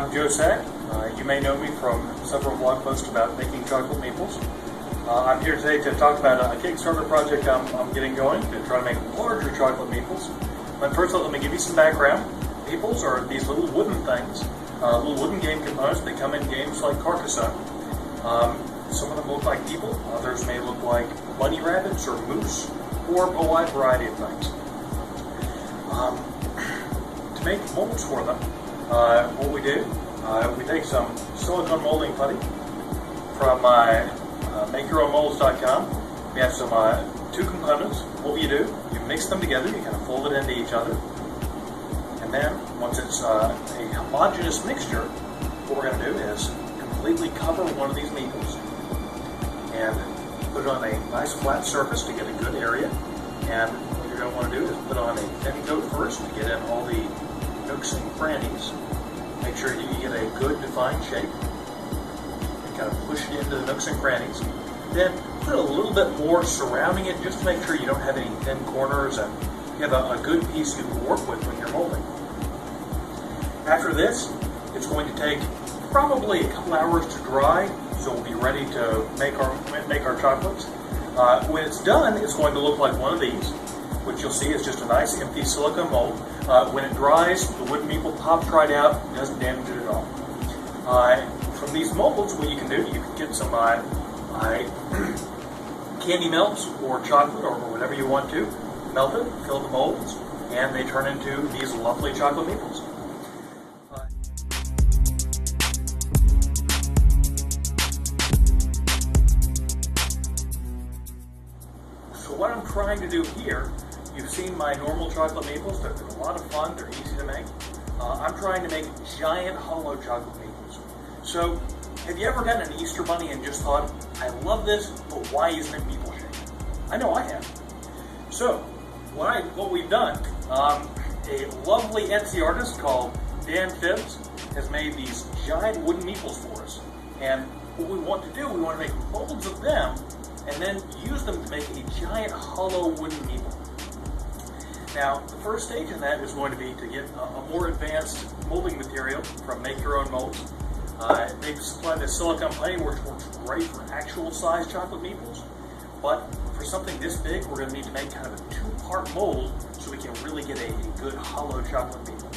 I'm Joe Sack. You may know me from several blog posts about making chocolate meeples. I'm here today to talk about a Kickstarter project I'm getting going to try to make larger chocolate meeples. But first, let me give you some background. Meeples are these little wooden things, little wooden game components. They come in games like Carcassonne. Some of them look like people. Others may look like bunny rabbits or moose, or a wide variety of things. To make molds for them, what we do, we take some silicone molding putty from MakeYourOwnMolds.com. We have some two components. What you do, you mix them together, you kind of fold it into each other, and then once it's a homogeneous mixture, what we're going to do is completely cover one of these meeples and put it on a nice flat surface to get a good area. And what you're going to want to do is put on a thin coat first to get in all the nooks and crannies. Make sure you get a good defined shape and kind of push it into the nooks and crannies. Then put a little bit more surrounding it just to make sure you don't have any thin corners and you have a good piece you can work with when you're molding. After this, it's going to take probably a couple hours to dry, so we'll be ready to make our chocolates. When it's done, it's going to look like one of these, which you'll see is just a nice empty silicone mold. When it dries, the wooden meeple pops right out, doesn't damage it at all. From these molds, what you can do, you can get some candy melts or chocolate or whatever you want to, melt it, fill the molds, and they turn into these lovely chocolate meeples. So what I'm trying to do here, you've seen my normal chocolate meeples. They're a lot of fun. They're easy to make. I'm trying to make giant hollow chocolate meeples. So have you ever gotten an Easter bunny and just thought, I love this, but why isn't it meeple shaped? I know I have. So what we've done, a lovely Etsy artist called Dan Phibbs has made these giant wooden meeples for us. And what we want to do, we want to make molds of them and then use them to make a giant hollow wooden meeple. Now, the first stage in that is going to be to get a more advanced molding material from Make Your Own Molds. They've supplied this silicone putty, which works great for actual size chocolate meeples. But for something this big, we're going to need to make kind of a two-part mold so we can really get a good hollow chocolate meeple.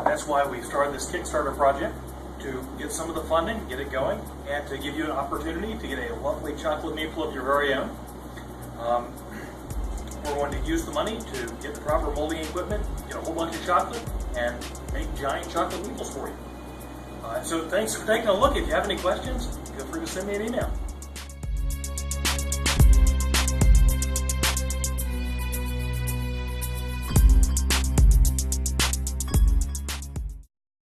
That's why we started this Kickstarter project, to get some of the funding, get it going, and to give you an opportunity to get a lovely chocolate meeple of your very own. We're going to use the money to get the proper molding equipment, get a whole bunch of chocolate, and make giant chocolate meeples for you. So thanks for taking a look. If you have any questions, feel free to send me an email.